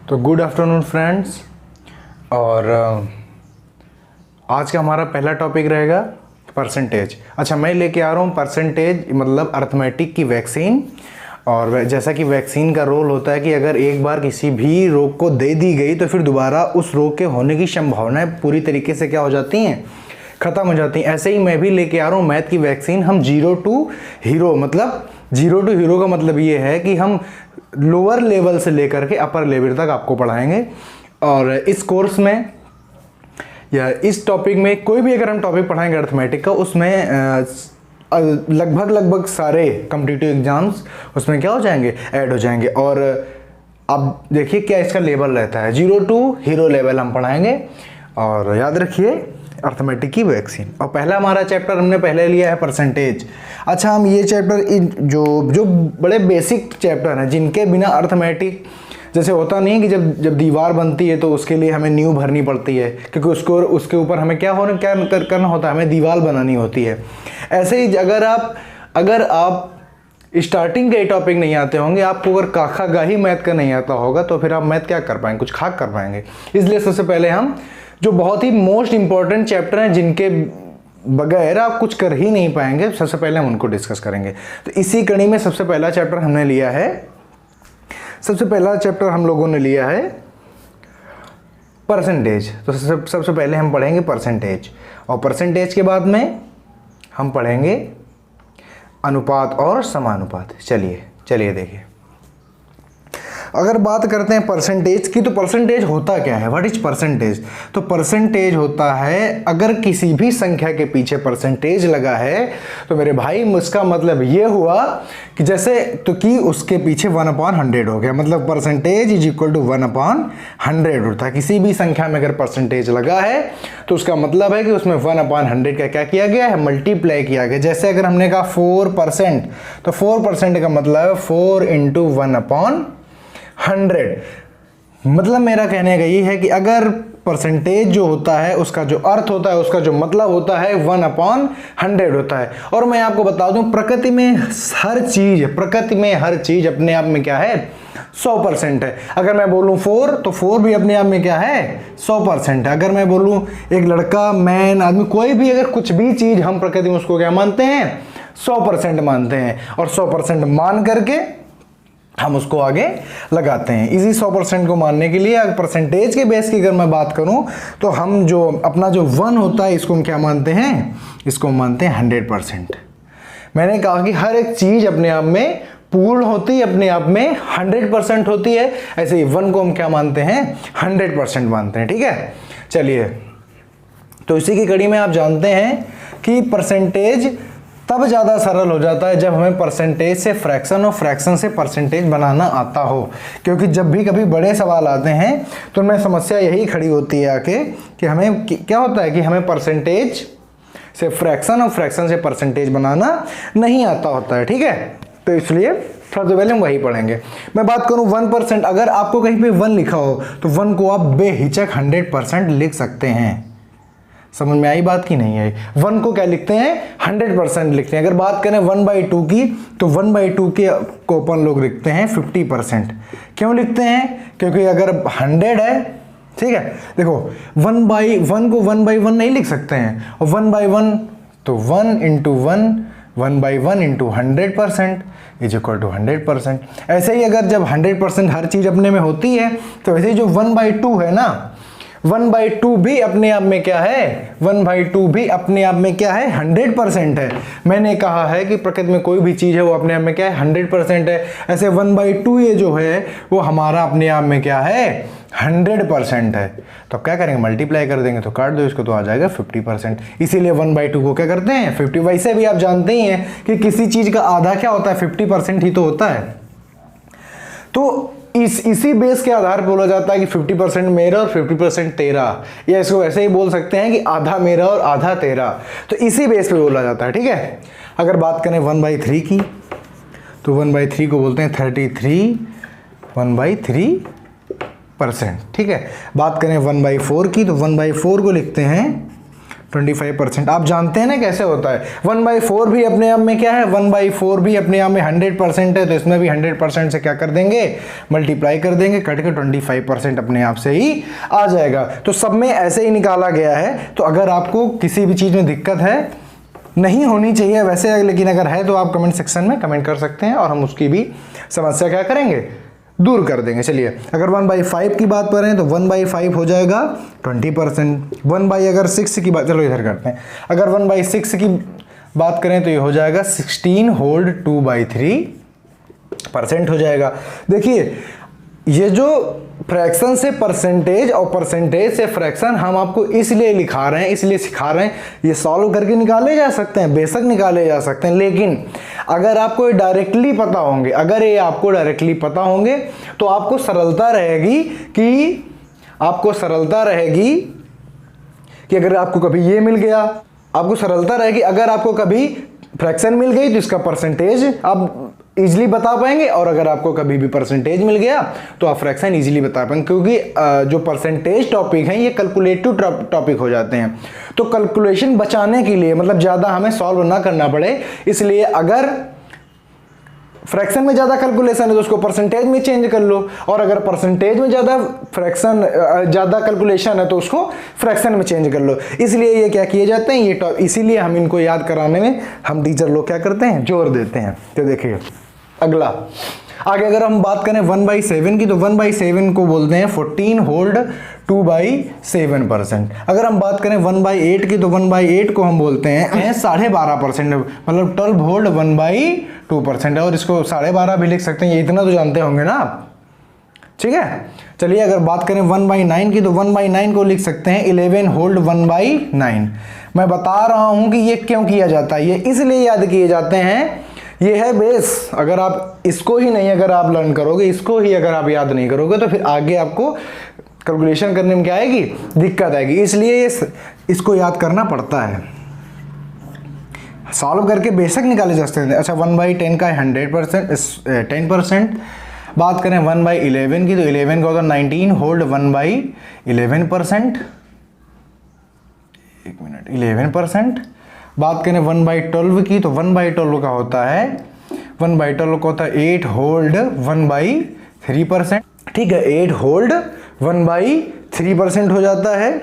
तो good afternoon friends. और आज का हमारा पहला टॉपिक रहेगा परसेंटेज। अच्छा, मैं लेके आ रहा हूँ परसेंटेज मतलब अर्थमेटिक की वैक्सीन। और जैसा कि वैक्सीन का रोल होता है कि अगर एक बार किसी भी रोग को दे दी गई तो फिर दोबारा उस रोग के होने की संभावनाएं पूरी तरीके से क्या हो जाती हैं, ख़त्म हो जाती हैं। ऐसे ही मैं भी लेके आ रहा हूँ मैथ की वैक्सीन। हम जीरो टू हीरो का मतलब ये है कि हम लोअर लेवल से लेकर के अपर लेवल तक आपको पढ़ाएंगे। और इस कोर्स में या इस टॉपिक में कोई भी अगर हम टॉपिक पढ़ाएंगे अर्थमेटिक का, उसमें लगभग सारे कॉम्पिटिटिव एग्जाम्स उसमें क्या हो जाएंगे, ऐड हो जाएंगे। और अब देखिए क्या इसका लेवल रहता है, 0 to हीरो लेवल हम पढ़ाएंगे। और याद रखिए अर्थमेटिक की वैक्सीन। और पहला हमारा चैप्टर हमने पहले लिया है परसेंटेज। अच्छा, हम ये चैप्टर जो बड़े बेसिक चैप्टर हैं जिनके बिना अर्थमेटिक जैसे होता नहीं कि जब दीवार बनती है तो उसके लिए हमें नींव भरनी पड़ती है, क्योंकि उसके ऊपर हमें क्या करना होता है, हमें दीवार बनानी होती है। ऐसे ही अगर आप स्टार्टिंग के टॉपिक नहीं आते होंगे, आपको अगर काखा गाही मैथ का नहीं आता होगा तो फिर आप मैथ क्या कर पाएंगे, कुछ खाक कर पाएंगे। इसलिए सबसे पहले हम जो बहुत ही मोस्ट इंपॉर्टेंट चैप्टर हैं जिनके बगैर आप कुछ कर ही नहीं पाएंगे, सबसे पहले हम उनको डिस्कस करेंगे। तो इसी कड़ी में सबसे पहला चैप्टर हम लोगों ने लिया है परसेंटेज। तो सबसे पहले हम पढ़ेंगे परसेंटेज, और परसेंटेज के बाद में हम पढ़ेंगे अनुपात और समानुपात। चलिए देखिए, अगर बात करते हैं परसेंटेज की, तो परसेंटेज होता क्या है, व्हाट इज परसेंटेज। तो परसेंटेज होता है अगर किसी भी संख्या के पीछे परसेंटेज लगा है तो मेरे भाई उसका मतलब ये हुआ कि जैसे तो कि उसके पीछे 1/100 हो गया। मतलब परसेंटेज इज इक्वल टू 1/100 होता है। किसी भी संख्या में अगर परसेंटेज लगा है तो उसका मतलब है कि उसमें 1/100 का क्या किया गया है, मल्टीप्लाई किया गया। जैसे अगर हमने कहा 4%, तो 4% का मतलब है 4 × 1/100। मतलब मेरा कहने का ये है कि अगर परसेंटेज जो होता है उसका जो अर्थ होता है, उसका जो मतलब होता है 1/100 होता है। और मैं आपको बता दूं प्रकृति में हर चीज अपने आप में क्या है, 100% है। अगर मैं बोलूं 4 तो 4 भी अपने आप में क्या है, 100% है। अगर मैं बोलूं एक लड़का, मैन, आदमी, कोई भी अगर कुछ भी चीज हम प्रकृति में उसको क्या मानते हैं, 100% मानते हैं। और 100% मान करके हम उसको आगे लगाते हैं। इसी 100% को मानने के लिए अगर परसेंटेज के बेस की अगर मैं बात करूं तो हम जो अपना जो 1 होता है इसको हम क्या मानते हैं, इसको मानते हैं 100%। मैंने कहा कि हर एक चीज अपने आप में पूर्ण होती है, अपने आप में 100% होती है। ऐसे ही 1 को हम क्या मानते हैं, 100% मानते हैं। ठीक है, चलिए, तो इसी की कड़ी में आप जानते हैं कि परसेंटेज तब ज़्यादा सरल हो जाता है जब हमें परसेंटेज से फ्रैक्शन और फ्रैक्शन से परसेंटेज बनाना आता हो। क्योंकि जब भी कभी बड़े सवाल आते हैं तो उनमें समस्या यही खड़ी होती है आके कि हमें क्या होता है कि हमें परसेंटेज से फ्रैक्शन और फ्रैक्शन से परसेंटेज बनाना नहीं आता होता है। ठीक है, तो इसलिए सबसे पहले हम वही पढ़ेंगे। मैं बात करूं 1%, अगर आपको कहीं पे 1 लिखा हो तो 1 को आप बेहिचक 100% लिख सकते हैं। समझ में आई बात की नहीं आई। 1 को क्या लिखते हैं, 100% लिखते हैं। अगर बात करें 1/2 की, तो 1/2 के को अपन लोग लिखते हैं 50%। क्यों लिखते हैं, क्योंकि अगर 100 है, ठीक है, देखो 1/1 को 1/1 नहीं लिख सकते हैं, और 1/1 तो 1 × 1/1 × 100% इज इक्वल टू 100%। ऐसे ही अगर जब 100% हर चीज अपने में होती है तो वैसे ही जो 1/2 है ना, 1/2 भी अपने आप में क्या है, 1/2 भी अपने आप में क्या है, 100% है। मैंने कहा है कि प्रकृति में कोई भी चीज है वो अपने आप में क्या है, 100% है। ऐसे 1/2 ये जो है वो हमारा अपने आप में क्या है, 100% है। तो क्या करेंगे, मल्टीप्लाई कर देंगे, तो काट दो इसको, तो आ जाएगा 50%। इसीलिए 1/2 को क्या करते हैं, 50। वैसे भी आप जानते ही हैं कि किसी चीज का आधा क्या होता है, 50% ही तो होता है। तो इसी बेस के आधार पर बोला जाता है कि 50% मेरा और 50% तेरा, या इसको ऐसे ही बोल सकते हैं कि आधा मेरा और आधा तेरा। तो इसी बेस पे बोला जाता है। ठीक है, अगर बात करें 1/3 की, तो 1/3 को बोलते हैं 33 1/3%। ठीक है, बात करें 1/4 की, तो 1/4 को लिखते हैं 25%। आप जानते हैं ना कैसे होता है, 1/4 भी अपने आप में क्या है, 1/4 भी अपने आप में 100% है, तो इसमें भी 100% से क्या कर देंगे, मल्टीप्लाई कर देंगे, कट के 25% अपने आप से ही आ जाएगा। तो सब में ऐसे ही निकाला गया है। तो अगर आपको किसी भी चीज़ में दिक्कत है, नहीं होनी चाहिए वैसे, लेकिन अगर है तो आप कमेंट सेक्शन में कमेंट कर सकते हैं और हम उसकी भी समस्या क्या करेंगे, दूर कर देंगे। चलिए, अगर 1/5 की बात करें तो 1/5 हो जाएगा 20%। 1 अगर 6 की बात, चलो इधर करते हैं, अगर 1/6 की बात करें तो ये हो जाएगा 16 होल्ड 2/3% हो जाएगा। देखिए, ये जो फ्रैक्शन से परसेंटेज और परसेंटेज से फ्रैक्शन हम आपको इसलिए लिखा रहे हैं, इसलिए सिखा रहे हैं, ये सॉल्व करके निकाले जा सकते हैं, बेशक निकाले जा सकते हैं, लेकिन अगर आपको ये डायरेक्टली पता होंगे, अगर ये आपको डायरेक्टली पता होंगे तो आपको सरलता रहेगी कि अगर आपको कभी ये मिल गया, आपको सरलता रहेगी, अगर आपको कभी फ्रैक्शन मिल गई तो इसका परसेंटेज आप इजीली बता पाएंगे, और अगर आपको कभी भी परसेंटेज मिल गया तो आप फ्रैक्शन इजीली बता पाएंगे, क्योंकि जो परसेंटेज टॉपिक हैं ये कैलकुलेटिव टॉपिक हो जाते हैं। तो कैलकुलेशन बचाने के लिए, मतलब ज़्यादा हमें सॉल्व ना करना पड़े, इसलिए अगर फ्रैक्शन में ज़्यादा कैलकुलेशन है तो उसको परसेंटेज में चेंज कर लो, और अगर परसेंटेज में ज़्यादा कैलकुलेशन है तो उसको फ्रैक्शन में चेंज कर लो। इसलिए ये क्या किए जाते हैं, ये इसीलिए हम इनको याद कराने में हम टीचर लोग क्या करते हैं, जोर देते हैं। तो देखिए अगला, आगे अगर हम बात करें 1/7 की, तो 1/7 को बोलते हैं 14 होल्ड 2/7%। अगर हम बात करें 1/8 की, तो 1/8 को हम बोलते हैं 12.5%, मतलब 12 होल्ड 1/2% है, और इसको 12.5 भी लिख सकते हैं, ये इतना तो जानते होंगे ना आप, ठीक है। चलिए, अगर बात करें 1/9 की, तो 1/9 को लिख सकते हैं 11 होल्ड 1/9। मैं बता रहा हूं कि ये क्यों किया जाता है, ये इसलिए याद किए जाते हैं, ये है बेस। अगर आप इसको ही नहीं अगर आप लर्न करोगे, इसको ही अगर आप याद नहीं करोगे, तो फिर आगे आपको कैलकुलेशन करने में क्या आएगी, दिक्कत आएगी। इसलिए इसको याद करना पड़ता है, सॉल्व करके बेशक निकाले जा सकते हैं। अच्छा, 1/10 का 10%। बात करें 1/11 की, तो 11 का होगा 19 होल्ड 1/11%। 11%। बात करें 1/12 की, तो 1/12 का होता है 8 होल्ड 1/3%। ठीक है, 8 होल्ड 1/3% हो जाता है।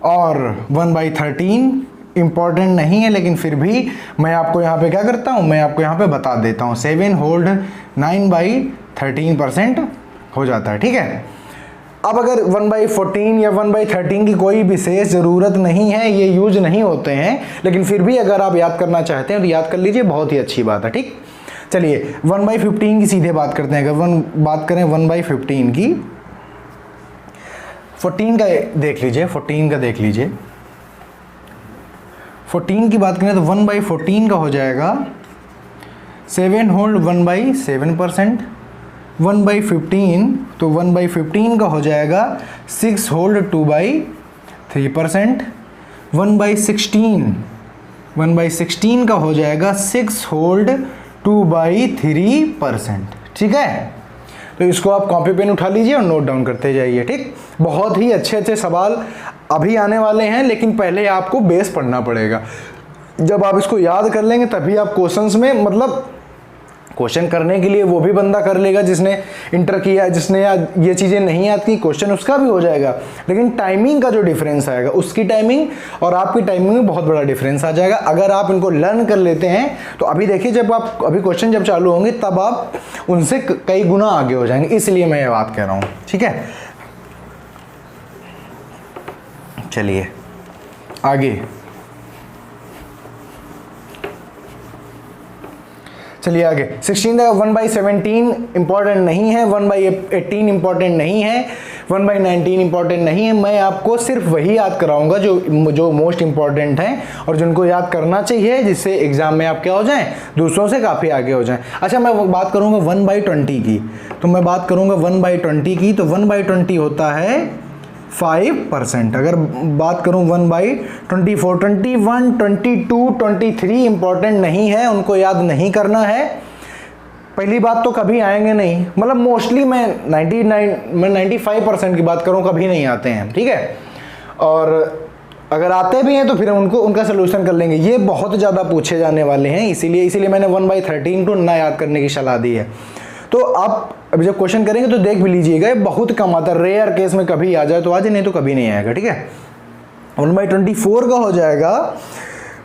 और 1/13 इंपॉर्टेंट नहीं है, लेकिन फिर भी मैं आपको यहाँ पे क्या करता हूँ, मैं आपको यहाँ पे बता देता हूँ, 7 होल्ड 9/13% हो जाता है। ठीक है, अब अगर 1/14 या 1/13 की कोई विशेष ज़रूरत नहीं है, ये यूज नहीं होते हैं, लेकिन फिर भी अगर आप याद करना चाहते हैं तो याद कर लीजिए, बहुत ही अच्छी बात है। ठीक, चलिए 1/15 की सीधे बात करते हैं। अगर बात करें 1/15 की, 14 का देख लीजिए, 14 का देख लीजिए। 14 की बात करें तो 1/14 का हो जाएगा 7 होल्ड 1/7%। 1/15 तो 1/15 का हो जाएगा 6 होल्ड 2/3%। 1/16 का हो जाएगा 6 होल्ड 2/3%। ठीक है, तो इसको आप कॉपी पेन उठा लीजिए और नोट डाउन करते जाइए। ठीक, बहुत ही अच्छे अच्छे सवाल अभी आने वाले हैं, लेकिन पहले आपको बेस पढ़ना पड़ेगा। जब आप इसको याद कर लेंगे तभी आप क्वेश्चंस में, मतलब क्वेश्चन करने के लिए वो भी बंदा कर लेगा जिसने इंटर किया, जिसने ये चीज़ें नहीं आती, क्वेश्चन उसका भी हो जाएगा, लेकिन टाइमिंग का जो डिफरेंस आएगा, उसकी टाइमिंग और आपकी टाइमिंग में बहुत बड़ा डिफरेंस आ जाएगा। अगर आप इनको लर्न कर लेते हैं तो अभी देखिए, जब आप अभी क्वेश्चन जब चालू होंगे तब आप उनसे कई गुना आगे हो जाएंगे, इसलिए मैं ये बात कह रहा हूँ। ठीक है, चलिए आगे, चलिए आगे 16 1/17 इंपॉर्टेंट नहीं है, 1/18 इंपॉर्टेंट नहीं है, 1/19 इंपॉर्टेंट नहीं है। मैं आपको सिर्फ वही याद कराऊंगा जो मोस्ट इंपॉर्टेंट हैं और जिनको याद करना चाहिए, जिससे एग्जाम में आप क्या हो जाएं, दूसरों से काफ़ी आगे हो जाएं। अच्छा, मैं बात करूंगा 1/20 की, तो मैं बात करूंगा 1/20 की, तो 1/20 होता है 5%। अगर बात करूं 1/24, 21, 22, 23 इंपॉर्टेंट नहीं है, उनको याद नहीं करना है। पहली बात तो कभी आएंगे नहीं, मतलब मोस्टली मैं 95% की बात करूं, कभी नहीं आते हैं। ठीक है, और अगर आते भी हैं तो फिर हम उनका सोल्यूशन कर लेंगे। ये बहुत ज़्यादा पूछे जाने वाले हैं, इसीलिए मैंने 1/13 को ना याद करने की सलाह दी है। तो आप अभी जब क्वेश्चन करेंगे तो देख भी लीजिएगा, ये बहुत कम आता है, रेयर केस में कभी आ जाए तो आ जाए, नहीं तो कभी नहीं आएगा, ठीक है। 1/24 का हो जाएगा,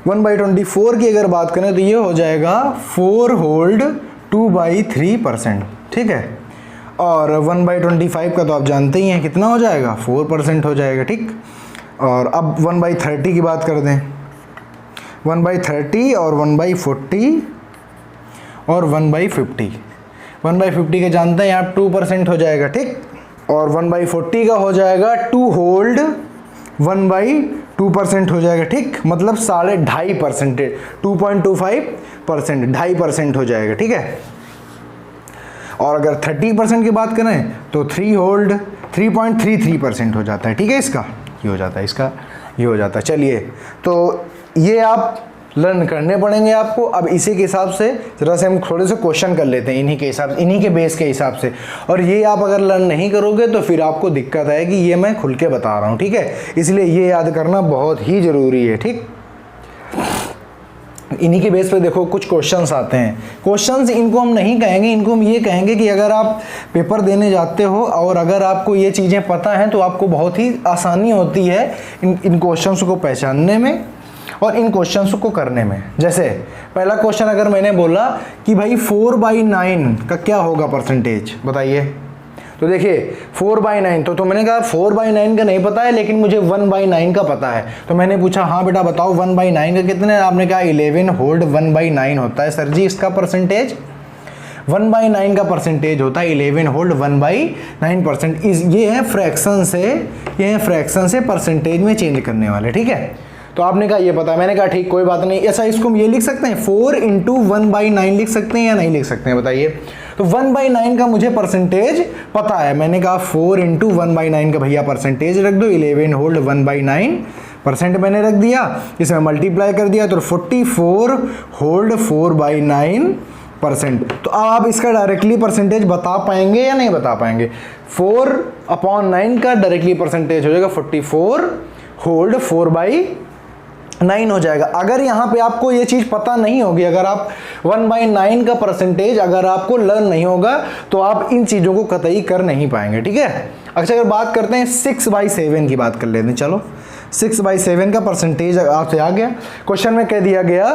1/24 की अगर बात करें तो ये हो जाएगा 4 होल्ड 2/3%, ठीक है। और 1/25 का तो आप जानते ही हैं कितना हो जाएगा, 4% हो जाएगा, ठीक। और अब 1/30 की बात कर दें, 1/30 और 1/40 और 1/50, 1/50 के जानते हैं आप 2% हो जाएगा, ठीक। और 1/40 का हो जाएगा 2 होल्ड 1/2% हो जाएगा, ठीक। मतलब 2.5%, 2.25%, 2.5% हो जाएगा, ठीक है। और अगर 30% की बात करें तो 3 होल्ड 3.33% हो जाता है, ठीक है। इसका ये हो जाता है, इसका ये हो जाता है। चलिए, तो ये आप लर्न करने पड़ेंगे आपको। अब इसी के हिसाब से जरा से हम थोड़े से क्वेश्चन कर लेते हैं, इन्हीं के बेस के हिसाब से। और ये आप अगर लर्न नहीं करोगे तो फिर आपको दिक्कत आएगी, ये मैं खुल के बता रहा हूँ, ठीक है। इसलिए ये याद करना बहुत ही ज़रूरी है, ठीक। इन्हीं के बेस पे देखो कुछ क्वेश्चंस आते हैं। क्वेश्चंस इनको हम नहीं कहेंगे, इनको हम ये कहेंगे कि अगर आप पेपर देने जाते हो और अगर आपको ये चीज़ें पता हैं तो आपको बहुत ही आसानी होती है इन क्वेश्चंस को पहचानने में और इन क्वेश्चंस को करने में। जैसे पहला क्वेश्चन अगर मैंने बोला कि भाई 4/9 का क्या होगा परसेंटेज, बताइए। तो देखिए 4/9, तो मैंने कहा 4/9 का नहीं पता है लेकिन मुझे 1/9 का पता है। तो मैंने पूछा हाँ बेटा बताओ 1/9 का कितने है, आपने कहा 11 होल्ड 1/9 होता है। सर जी इसका परसेंटेज 1/9 का परसेंटेज होता है 11 होल्ड 1/9%। ये है फ्रैक्शन से परसेंटेज में चेंज करने वाले, ठीक है। तो आपने कहा ये पता है, मैंने कहा ठीक कोई बात नहीं। ऐसा इसको हम ये लिख सकते हैं 4 × 1/9 लिख सकते हैं या नहीं लिख सकते हैं, बताइए। तो 1/9 का मुझे परसेंटेज पता है, मैंने कहा 4 × 1/9 का भैया परसेंटेज रख दो, 11 होल्ड 1/9% मैंने रख दिया, इसमें मल्टीप्लाई कर दिया तो 44 होल्ड 4/9%। तो आप इसका डायरेक्टली परसेंटेज बता पाएंगे या नहीं बता पाएंगे। 4/9 का डायरेक्टली परसेंटेज हो जाएगा 44 होल्ड 4/9 हो जाएगा। अगर यहाँ पे आपको ये चीज़ पता नहीं होगी, अगर आप 1/9 का परसेंटेज अगर आपको लर्न नहीं होगा तो आप इन चीज़ों को कतई कर नहीं पाएंगे, ठीक है। अच्छा अगर बात करते हैं 6/7 की बात कर लेते हैं। चलो 6/7 का परसेंटेज आपसे आ गया। क्वेश्चन में कह दिया गया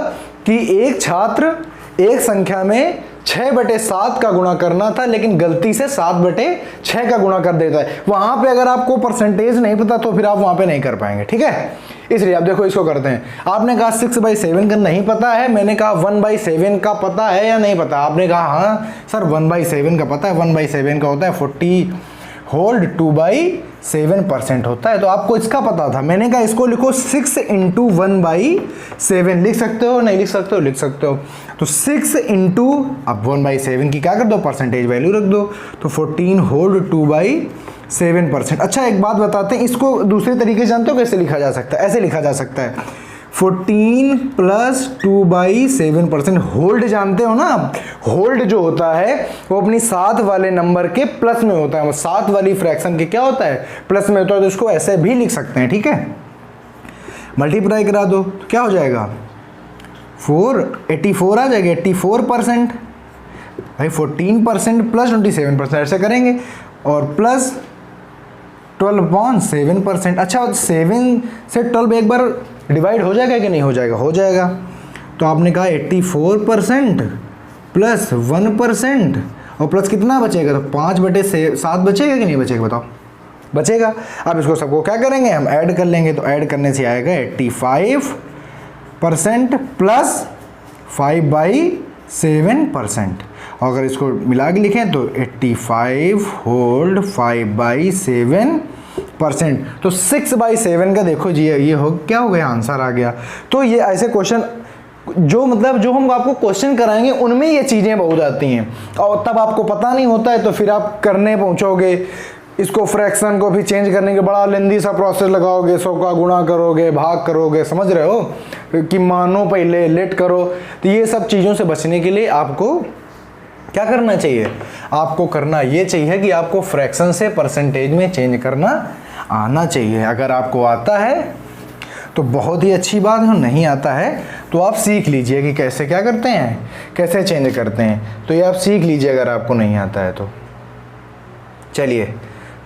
कि एक छात्र एक संख्या में 6/7 का गुणा करना था लेकिन गलती से 7/6 का गुणा कर देता है। वहां पे अगर आपको परसेंटेज नहीं पता तो फिर आप वहां पे नहीं कर पाएंगे, ठीक है। इसलिए आप देखो इसको करते हैं। आपने कहा 6/7 का नहीं पता है, मैंने कहा 1/7 का पता है या नहीं पता। आपने कहा हाँ सर 1/7 का पता है। 1/7 का होता है 40 होल्ड 2/7% होता है। तो आपको इसका पता था, मैंने कहा इसको लिखो 6 × 1/7 लिख सकते हो, नहीं लिख सकते हो, लिख सकते हो। तो 6 × अब 1/7 की क्या कर दो परसेंटेज वैल्यू रख दो, तो 14 होल्ड 2/7%। अच्छा एक बात बताते हैं, इसको दूसरे तरीके से जानते हो कैसे लिखा जा सकता है, ऐसे लिखा जा सकता है 14 + 2/7%। होल्ड जानते हो ना आप, होल्ड जो होता है वो अपनी 7 वाले नंबर के प्लस में होता है, वो 7 वाली फ्रैक्शन के क्या होता है प्लस में होता है। तो इसको ऐसे भी लिख सकते हैं, ठीक है। मल्टीप्लाई करा दो तो क्या हो जाएगा 84 आ जाएगा, 84%। भाई 14% + 27% ऐसे करेंगे और प्लस 12/7%। अच्छा 7 से 12 एक बार डिवाइड हो जाएगा कि नहीं हो जाएगा, हो जाएगा। तो आपने कहा 84% प्लस 1% और प्लस कितना बचेगा, तो 5/7 बचेगा कि नहीं बचेगा बताओ, बचेगा। अब इसको सबको क्या करेंगे हम ऐड कर लेंगे, तो ऐड करने से आएगा 85% प्लस 5/7%। और अगर इसको मिला के लिखें तो 85 होल्ड 5/7%। तो 6/7 का देखो जी ये हो क्या हो गया, आंसर आ गया। तो ये ऐसे क्वेश्चन जो हम आपको क्वेश्चन कराएंगे उनमें ये चीज़ें बहुत आती हैं और तब आपको पता नहीं होता है तो फिर आप करने पहुंचोगे, इसको फ्रैक्शन को भी चेंज करने के बड़ा लेंदी सा प्रोसेस लगाओगे, 100 का गुणा करोगे, भाग करोगे, समझ रहे हो कि मानो पहले लेट करो। तो ये सब चीज़ों से बचने के लिए आपको क्या करना चाहिए, आपको करना ये चाहिए कि आपको फ्रैक्शन से परसेंटेज में चेंज करना आना चाहिए। अगर आपको आता है तो बहुत ही अच्छी बात है। नहीं आता है तो आप सीख लीजिए कि कैसे क्या करते हैं, कैसे चेंज करते हैं। तो ये आप सीख लीजिए अगर आपको नहीं आता है तो। चलिए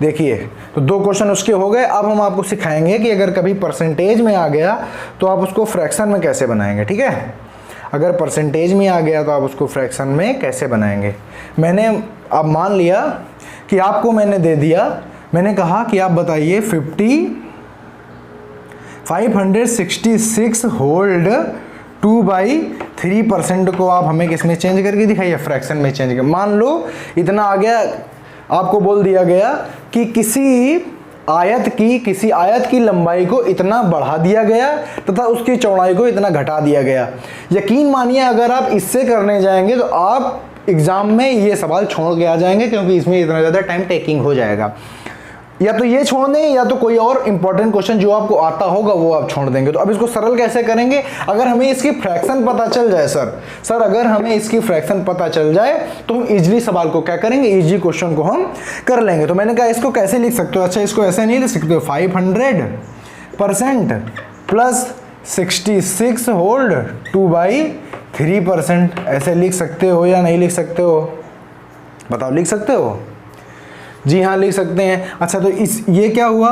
देखिए, तो 2 क्वेश्चन उसके हो गए। अब हम आपको सिखाएंगे कि अगर कभी परसेंटेज में आ गया तो आप उसको फ्रैक्शन में कैसे बनाएंगे। ठीक है, अगर परसेंटेज में आ गया तो आप उसको फ्रैक्शन में कैसे बनाएंगे। मैंने अब मान लिया कि आपको मैंने दे दिया, मैंने कहा कि आप बताइए 566 होल्ड 2/3% को आप हमें किस में चेंज करके दिखाइए, फ्रैक्शन में चेंज कर। मान लो इतना आ गया, आपको बोल दिया गया कि किसी आयत की लंबाई को इतना बढ़ा दिया गया तथा उसकी चौड़ाई को इतना घटा दिया गया। यकीन मानिए अगर आप इससे करने जाएंगे तो आप एग्जाम में ये सवाल छोड़ के आ जाएंगे, क्योंकि इसमें इतना ज़्यादा टाइम टेकिंग हो जाएगा। या तो ये छोड़ दें या तो कोई और इंपॉर्टेंट क्वेश्चन जो आपको आता होगा वो आप छोड़ देंगे। तो अब इसको सरल कैसे करेंगे, अगर हमें इसकी फ्रैक्शन पता चल जाए सर अगर हमें इसकी फ्रैक्शन पता चल जाए तो हम इजीली सवाल को क्या करेंगे, इजी क्वेश्चन को हम कर लेंगे। तो मैंने कहा इसको कैसे लिख सकते हो, अच्छा इसको ऐसे नहीं लिख सकते हो, 500% प्लस 66 होल्ड 2/3% ऐसे लिख सकते हो या नहीं लिख सकते हो, बताओ लिख सकते हो? जी हाँ लिख सकते हैं। अच्छा तो ये क्या हुआ,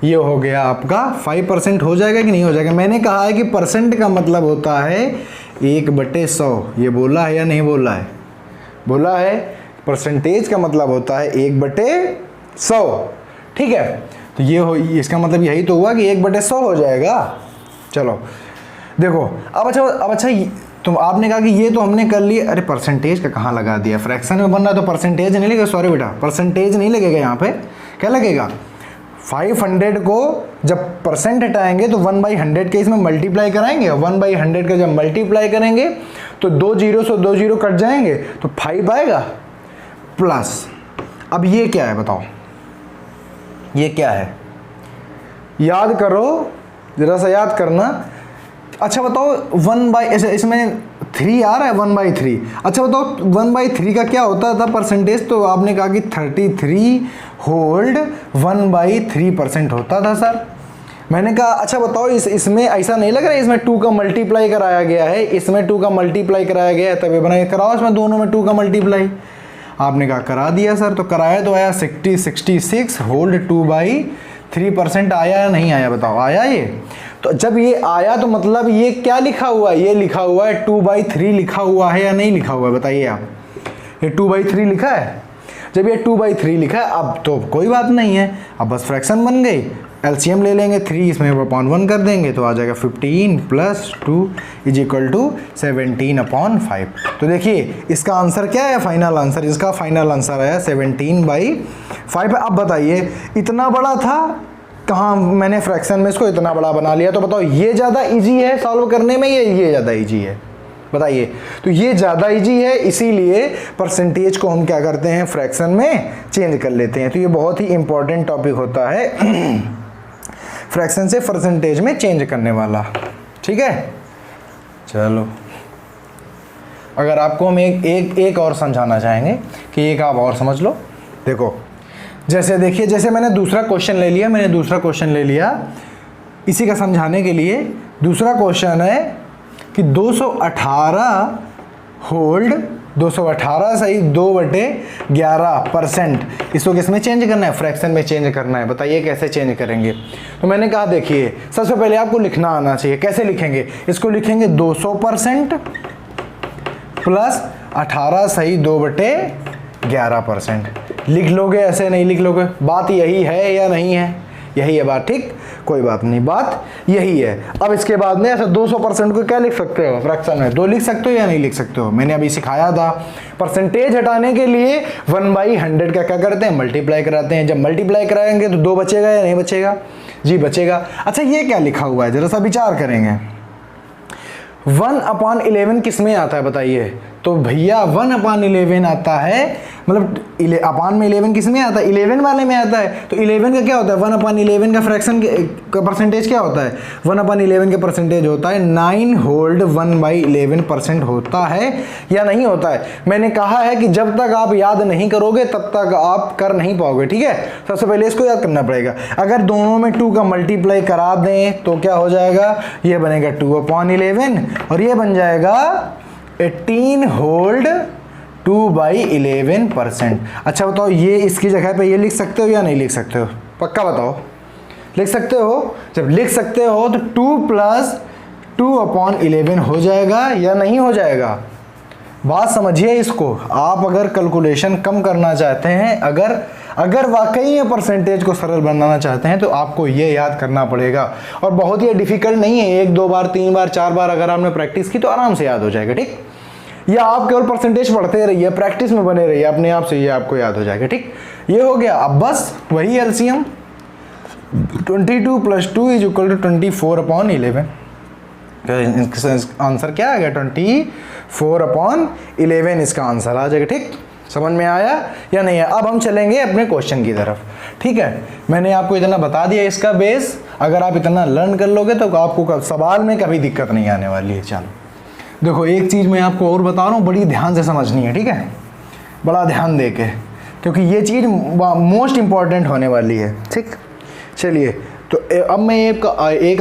ये हो गया आपका 5% हो जाएगा कि नहीं हो जाएगा। मैंने कहा है कि परसेंट का मतलब होता है 1/100, ये बोला है या नहीं बोला है, बोला है। परसेंटेज का मतलब होता है 1/100, ठीक है। तो ये हो, इसका मतलब यही तो हुआ कि 1/100 हो जाएगा। चलो देखो अब अच्छा तुम आपने कहा कि ये तो हमने कर लिया, अरे परसेंटेज का कहाँ लगा दिया, फ्रैक्शन में बन रहा है तो परसेंटेज नहीं लगेगा, सॉरी बेटा परसेंटेज नहीं लगेगा यहाँ पे, क्या लगेगा 500 को जब परसेंट हटाएंगे तो 1/100 के इसमें मल्टीप्लाई कराएंगे, 1/100 का जब मल्टीप्लाई करेंगे तो 2 0 से 2 0 कट जाएंगे तो 5 आएगा प्लस। अब ये क्या है बताओ, ये क्या है, याद करो जरा सा, याद करना। अच्छा बताओ 1/, इसमें 3 आ रहा है 1/3। अच्छा बताओ 1/3 का क्या होता था परसेंटेज, तो आपने कहा कि 33 होल्ड 1/3% होता था सर। मैंने कहा अच्छा बताओ इसमें ऐसा नहीं लग रहा है, इसमें 2 का मल्टीप्लाई कराया गया है, इसमें 2 का मल्टीप्लाई कराया गया है, तभी बनाए कराओ इसमें दोनों में 2 का मल्टीप्लाई। आपने कहा करा दिया सर, तो कराया तो आया 66 होल्ड 2/3% आया या नहीं आया, बताओ आया ये। तो जब ये आया तो मतलब ये क्या लिखा हुआ है, ये लिखा हुआ है 2/3 लिखा हुआ है या नहीं लिखा हुआ है, बताइए आप। ये 2/3 लिखा है, जब ये 2/3 लिखा है अब तो कोई बात नहीं है, अब बस फ्रैक्शन बन गई। एलसीएम ले लेंगे, 3 इसमें अपॉन 1 कर देंगे तो आ जाएगा 15 + 2 = 17/5। तो देखिए इसका आंसर क्या है, फाइनल आंसर, इसका फाइनल आंसर आया 17/5। अब बताइए इतना बड़ा था, कहाँ मैंने फ्रैक्शन में इसको इतना बड़ा बना लिया, तो बताओ ये ज़्यादा इजी है सॉल्व करने में, ये ज़्यादा इजी है, बताइए। तो ये ज़्यादा इजी है, इसीलिए परसेंटेज को हम क्या करते हैं, फ्रैक्शन में चेंज कर लेते हैं। तो ये बहुत ही इंपॉर्टेंट टॉपिक होता है फ्रैक्शन से परसेंटेज में चेंज करने वाला, ठीक है। चलो अगर आपको हम एक और समझाना चाहेंगे कि एक आप और समझ लो। देखो जैसे देखिए, जैसे मैंने दूसरा क्वेश्चन ले लिया, इसी का समझाने के लिए। दूसरा क्वेश्चन है कि 218 होल्ड 218 सही 2/11%, इसको किस में चेंज करना है, फ्रैक्शन में चेंज करना है। बताइए कैसे चेंज करेंगे। तो मैंने कहा देखिए सबसे पहले आपको लिखना आना चाहिए, कैसे लिखेंगे, इसको लिखेंगे 200% प्लस 18 सही 2/11%। लिख लोगे, ऐसे नहीं लिख लोगे। बात यही है या नहीं है, यही है बात, ठीक, कोई बात नहीं, बात यही है। अब इसके बाद में ऐसे 200% को क्या लिख सकते हो, फ्रैक्शन में 2 लिख सकते हो या नहीं लिख सकते हो। मैंने अभी सिखाया था परसेंटेज हटाने के लिए 1/100 का क्या करते हैं, मल्टीप्लाई कराते हैं। जब मल्टीप्लाई कराएंगे तो 2 बचेगा या नहीं बचेगा, जी बचेगा। अच्छा ये क्या लिखा हुआ है, जरा सा विचार करेंगे। 1/11 किस में आता है बताइए, तो भैया 1/11 आता है, मतलब अपान में 11 किस में आता है, 11 वाले में आता है। तो 11 का क्या होता है, 1/11 का फ्रैक्शन का परसेंटेज क्या होता है, 1/11 का परसेंटेज होता है 9 होल्ड 1/11% होता है या नहीं होता है। मैंने कहा है कि जब तक आप याद नहीं करोगे तब तक आप कर नहीं पाओगे, ठीक है। सबसे पहले इसको याद करना पड़ेगा। अगर दोनों में 2 का मल्टीप्लाई करा दें तो क्या हो जाएगा, ये बनेगा 2/11 और ये बन जाएगा 18 होल्ड 2/11%। अच्छा बताओ, ये इसकी जगह पे ये लिख सकते हो या नहीं लिख सकते हो, पक्का बताओ, लिख सकते हो। जब लिख सकते हो तो 2 + 2/11 हो जाएगा या नहीं हो जाएगा। बात समझिए इसको। आप अगर कैलकुलेशन कम करना चाहते हैं, अगर वाकई में परसेंटेज को सरल बनाना चाहते हैं तो आपको ये याद करना पड़ेगा। और बहुत ही डिफिकल्ट नहीं है, 1 2 बार 3 बार 4 बार अगर आपने प्रैक्टिस की तो आराम से याद हो जाएगा, ठीक। या आप केवल परसेंटेज पढ़ते रहिए, प्रैक्टिस में बने रहिए, अपने आप से ये आपको याद हो जाएगा, ठीक। ये हो गया। अब बस वही एलसीएम 22 + 2 = 24/11। आंसर क्या आ गया, 24/11 इसका आंसर आ जाएगा, ठीक। समझ में आया या नहीं है। अब हम चलेंगे अपने क्वेश्चन की तरफ, ठीक है। मैंने आपको इतना बता दिया इसका बेस, अगर आप इतना लर्न कर लोगे तो आपको सवाल में कभी दिक्कत नहीं आने वाली है। चलो देखो, एक चीज़ मैं आपको और बता रहा हूँ, बड़ी ध्यान से समझनी है, ठीक है, बड़ा ध्यान दे के, क्योंकि ये चीज़ मोस्ट इंपॉर्टेंट होने वाली है, ठीक। चलिए, तो अब मैं एक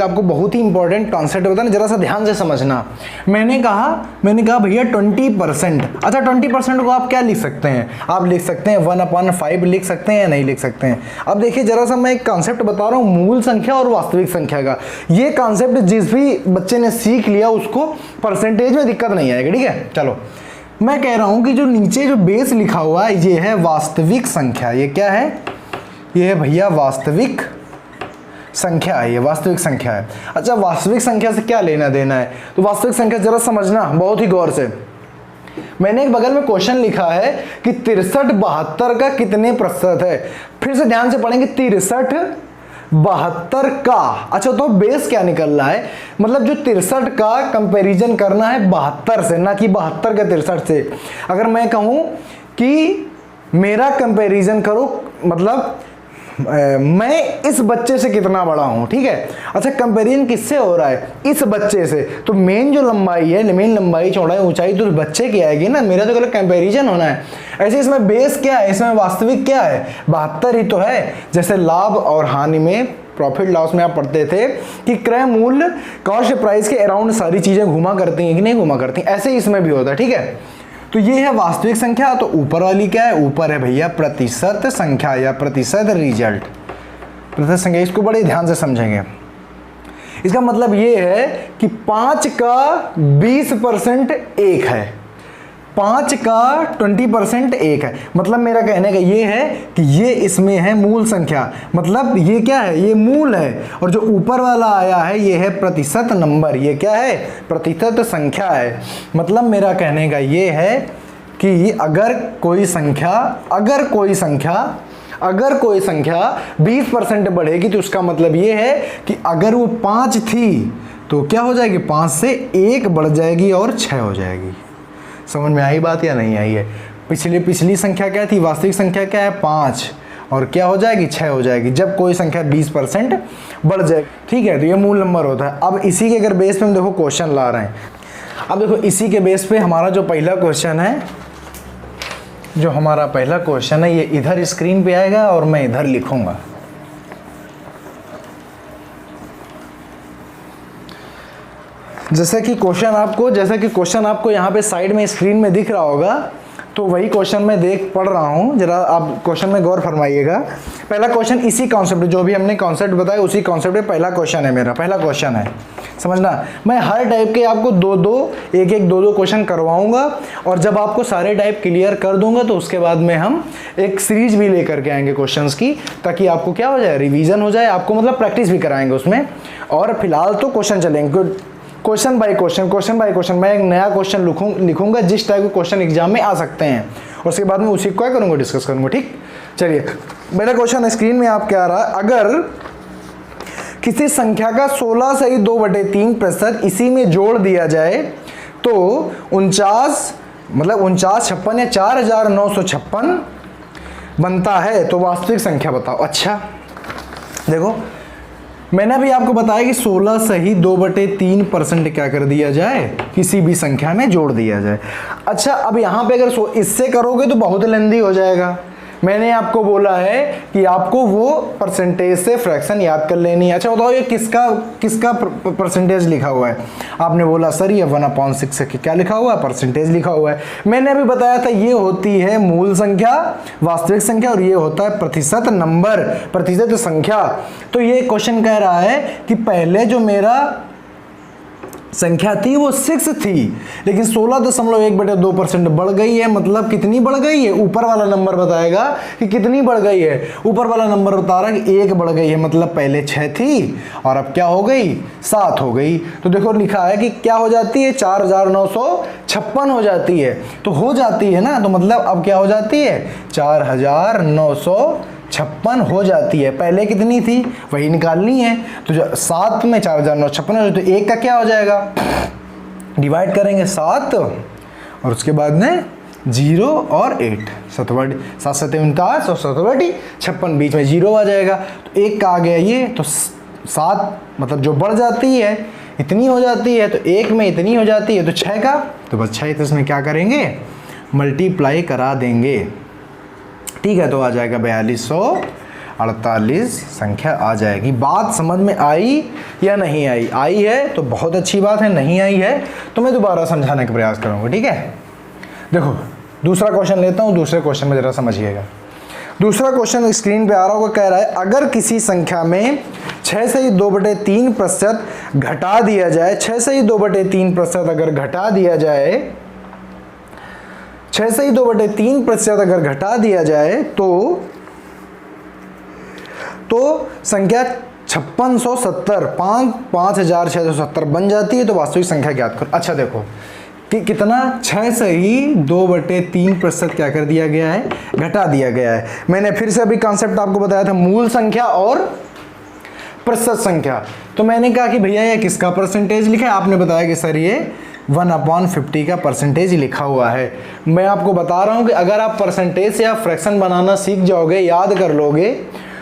आपको बहुत ही इंपॉर्टेंट कॉन्सेप्ट बताना, जरा सा ध्यान से समझना। मैंने कहा भैया 20%। अच्छा, 20% को आप क्या लिख सकते हैं, आप लिख सकते हैं 1/5 लिख सकते हैं या नहीं लिख सकते हैं। अब देखिए, जरा सा मैं एक कॉन्सेप्ट बता रहा हूँ मूल संख्या और वास्तविक संख्या का। ये कॉन्सेप्ट जिस भी बच्चे ने सीख लिया उसको परसेंटेज में दिक्कत नहीं आएगी, ठीक है। चलो, मैं कह रहा हूँ कि जो नीचे जो बेस लिखा हुआ है ये है वास्तविक संख्या। ये क्या है, ये है भैया वास्तविक संख्या है, ये वास्तविक संख्या है। अच्छा, वास्तविक संख्या से क्या लेना देना है, तो वास्तविक संख्या जरा समझना बहुत ही गौर से। मैंने एक बगल में क्वेश्चन लिखा है कि 63 72 का कितने प्रतिशत है। फिर से ध्यान से पढ़ेंगे, 63 72 का। अच्छा, तो बेस क्या निकल रहा है, मतलब जो 63 का कंपैरिजन करना है 72 से, ना कि 72 के 63 से। अगर मैं कहूं कि मेरा कंपैरिजन करो, मतलब मैं इस बच्चे से कितना बड़ा हूं, ठीक है। अच्छा, कंपैरिजन किससे हो रहा है, इस बच्चे से, तो मेन जो लंबाई है, मेन लंबाई चौड़ाई ऊंचाई तो बच्चे की आएगी ना, मेरा तो केवल कंपैरिजन होना है। ऐसे इसमें बेस क्या है, इसमें वास्तविक क्या है, 72 ही तो है। जैसे लाभ और हानि में, प्रॉफिट लॉस में आप पढ़ते थे कि क्रय मूल्य कॉस्ट प्राइस के अराउंड सारी चीजें घुमा करती हैं कि नहीं घुमा करती, ऐसे ही इसमें भी होता है, ठीक है। तो ये है वास्तविक संख्या। तो ऊपर वाली क्या है, ऊपर है भैया प्रतिशत संख्या या प्रतिशत रिजल्ट, प्रतिशत संख्या। इसको बड़े ध्यान से समझेंगे। इसका मतलब ये है कि 5 का 20% 1 है, 5 का 20% 1 है। मतलब मेरा कहने का ये है कि ये इसमें है मूल संख्या, मतलब ये क्या है, ये मूल है। और जो ऊपर वाला आया है ये है प्रतिशत नंबर, ये क्या है, प्रतिशत संख्या है। मतलब मेरा कहने का ये है कि अगर कोई संख्या 20% बढ़ेगी तो उसका मतलब ये है कि अगर वो 5 थी तो क्या हो जाएगी, 5 से 1 बढ़ जाएगी और 6 हो जाएगी। समझ में आई बात या नहीं आई है। पिछली संख्या क्या थी, वास्तविक संख्या क्या है 5, और क्या हो जाएगी 6 हो जाएगी जब कोई संख्या 20% बढ़ जाएगी, ठीक है। तो ये मूल नंबर होता है। अब इसी के अगर बेस पे हम देखो क्वेश्चन ला रहे हैं। अब देखो इसी के बेस पे हमारा जो पहला क्वेश्चन है, ये इधर स्क्रीन पे आएगा और मैं इधर लिखूंगा। जैसा कि क्वेश्चन आपको यहाँ पे साइड में स्क्रीन में दिख रहा होगा, तो वही क्वेश्चन मैं पढ़ रहा हूँ, जरा आप क्वेश्चन में गौर फरमाइएगा। पहला क्वेश्चन इसी कॉन्सेप्ट, जो भी हमने कॉन्सेप्ट बताया उसी कॉन्सेप्ट में पहला क्वेश्चन है, मेरा पहला क्वेश्चन है, समझना। मैं हर टाइप के आपको दो क्वेश्चन करवाऊंगा, और जब आपको सारे टाइप क्लियर कर दूंगा तो उसके बाद में हम एक सीरीज भी लेकर के आएंगे क्वेश्चंस की, ताकि आपको क्या हो जाए, रिवीजन हो जाए, आपको मतलब प्रैक्टिस भी कराएंगे उसमें। और फिलहाल तो क्वेश्चन चलेंगे, क्वेश्चन बाय क्वेश्चन। मैं एक नया क्वेश्चन लिखूंगा जिस टाइप के क्वेश्चन एग्जाम में आ सकते हैं, और उसके बाद में उसी को क्या करूंगा, डिस्कस करूंगा, ठीक। चलिए, मेरा क्वेश्चन स्क्रीन में आप क्या आ रहा है, अगर किसी संख्या का 16 सही 2/3% इसी में जोड़ दिया जाए तो 49 मतलब 4956 या 4956 बनता है, तो वास्तविक संख्या बताओ। अच्छा देखो, मैंने अभी आपको बताया कि 16 सही 2/3% क्या कर दिया जाए, किसी भी संख्या में जोड़ दिया जाए। अच्छा अब यहाँ पे अगर इससे करोगे तो बहुत लेंदी हो जाएगा। मैंने आपको बोला है कि आपको वो परसेंटेज से फ्रैक्शन याद कर लेनी है। अच्छा बताओ ये किसका परसेंटेज लिखा हुआ है? आपने बोला सर ये 1/6 से क्या लिखा हुआ है, परसेंटेज लिखा हुआ है। मैंने अभी बताया था ये होती है मूल संख्या, वास्तविक संख्या, और ये होता है प्रतिशत नंबर, प्रतिशत संख्या। तो ये क्वेश्चन कह रहा है कि पहले जो मेरा संख्या थी वो 6 थी, लेकिन 16.1/2% बढ़ गई है। मतलब कितनी बढ़ गई है? ऊपर वाला नंबर बताएगा कि कितनी बढ़ गई है। ऊपर वाला नंबर बता रहा है कि 1 बढ़ गई है, मतलब पहले 6 थी और अब क्या हो गई, 7 हो गई। तो देखो लिखा है कि क्या हो जाती है, 4956 हो जाती है। तो हो जाती है ना, तो मतलब अब क्या हो जाती है, 4956 हो जाती है। पहले कितनी थी वही निकालनी है। तो 7 में 4956 हो, तो 1 का क्या हो जाएगा, डिवाइड करेंगे 7 और उसके बाद में 0 और 8, 7 7 49 और 7 56, बीच में 0 आ जाएगा। तो 1 का आ गया ये, तो 7 मतलब जो बढ़ जाती है इतनी हो जाती है, तो 1 में इतनी हो जाती है, तो 6 का, तो बस 6 तो इसमें क्या करेंगे, मल्टीप्लाई करा देंगे। ठीक है, तो आ जाएगा 4248 संख्या आ जाएगी। बात समझ में आई या नहीं आई? आई है तो बहुत अच्छी बात है, नहीं आई है तो मैं दोबारा समझाने का प्रयास करूंगा। ठीक है, देखो दूसरा क्वेश्चन लेता हूं, दूसरे क्वेश्चन में जरा समझिएगा। दूसरा क्वेश्चन स्क्रीन पे आ रहा होगा, कह रहा है अगर किसी संख्या में 6 से 2/3% घटा दिया जाए, 6 से 2/3% अगर घटा दिया जाए, 6 से 2/3% अगर घटा दिया जाए तो संख्या 5670 5670 बन जाती है। तो वास्तविक संख्या ज्ञात करो। अच्छा देखो कि कितना, 6 से ही 2/3% क्या कर दिया गया है, घटा दिया गया है। मैंने फिर से अभी कॉन्सेप्ट आपको बताया था, मूल संख्या और प्रतिशत संख्या। तो मैंने कहा कि भैया ये किसका परसेंटेज लिखा है? आपने बताया कि सर ये 1/50 का परसेंटेज लिखा हुआ है। मैं आपको बता रहा हूं कि अगर आप परसेंटेज से आप फ्रैक्शन बनाना सीख जाओगे, याद कर लोगे,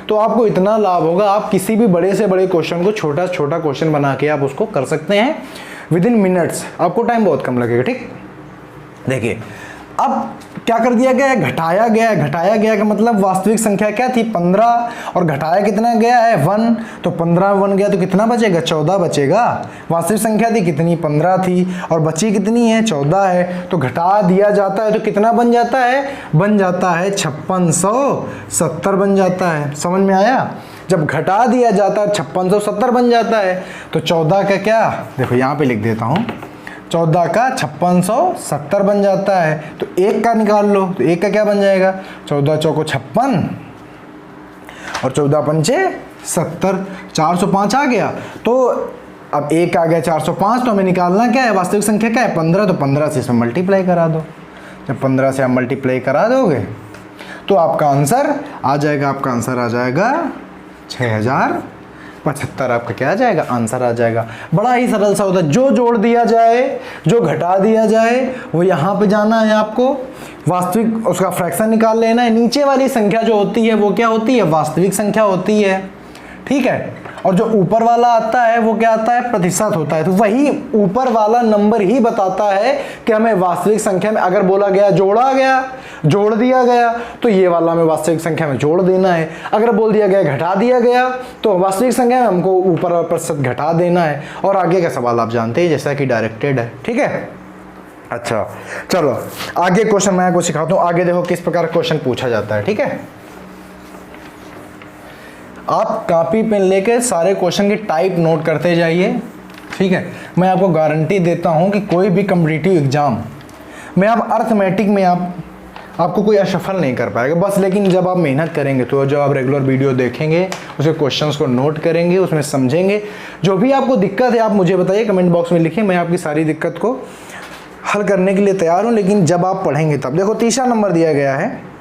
तो आपको इतना लाभ होगा, आप किसी भी बड़े से बड़े क्वेश्चन को छोटा छोटा क्वेश्चन बना के आप उसको कर सकते हैं विदिन मिनट्स। आपको टाइम बहुत कम लगेगा। ठीक, देखिए अब क्या कर दिया गया है, घटाया गया है। घटाया गया का मतलब वास्तविक संख्या क्या थी, 15, और घटाया कितना गया है, 1, तो 15 बन गया तो कितना बचेगा, 14 बचेगा। वास्तविक संख्या थी कितनी, 15 थी, और बची कितनी है, 14 है। तो घटा दिया जाता है तो कितना बन जाता है, बन जाता है 5670 बन जाता है। समझ में आया? जब घटा दिया जाता है 5670 बन जाता है, तो 14 का क्या, देखो यहाँ पे लिख देता हूँ, 14 का 5670 बन जाता है। तो 1 का निकाल लो, तो 1 का क्या बन जाएगा, 14 चौको 56 और 14 पंचे 70, 405 आ गया। तो अब 1 आ गया 405, तो हमें निकालना क्या है, वास्तविक संख्या क्या है, 15। तो 15 से इसमें मल्टीप्लाई करा दो। जब 15 से आप मल्टीप्लाई करा दोगे तो आपका आंसर आ जाएगा, आपका आंसर आ जाएगा 6075। आपका क्या आ जाएगा, आंसर आ जाएगा। बड़ा ही सरल सा होता है, जो जोड़ दिया जाए, जो घटा दिया जाए, वो यहाँ पे जाना है आपको, वास्तविक उसका फ्रैक्शन निकाल लेना है। नीचे वाली संख्या जो होती है वो क्या होती है, वास्तविक संख्या होती है। ठीक है, और जो ऊपर वाला आता है वो क्या आता है, प्रतिशत होता है। तो वही ऊपर वाला नंबर ही बताता है कि हमें वास्तविक संख्या में, अगर बोला गया जोड़ा गया, जोड़ दिया गया, तो ये वाला हमें वास्तविक संख्या में जोड़ देना है। अगर बोल दिया गया घटा दिया गया, तो वास्तविक संख्या में हमको ऊपर प्रतिशत घटा देना है। और आगे का सवाल आप जानते हैं, जैसा कि डायरेक्टेड है। ठीक है, अच्छा चलो आगे क्वेश्चन मैं आपको सिखाता हूँ। आगे देखो किस प्रकार क्वेश्चन पूछा जाता है। ठीक है, आप कॉपी पेन लेके सारे क्वेश्चन की टाइप नोट करते जाइए। ठीक है, मैं आपको गारंटी देता हूं कि कोई भी कॉम्पिटिटिव एग्जाम में आप अर्थमेटिक में आपको कोई असफल नहीं कर पाएगा। बस लेकिन जब आप मेहनत करेंगे, तो जब आप रेगुलर वीडियो देखेंगे, उसके क्वेश्चंस को नोट करेंगे, उसमें समझेंगे, जो भी आपको दिक्कत है आप मुझे बताइए, कमेंट बॉक्स में लिखिए, मैं आपकी सारी दिक्कत को हल करने के लिए तैयार हूँ। लेकिन जब आप पढ़ेंगे तब। देखो तीसरा नंबर दिया गया है,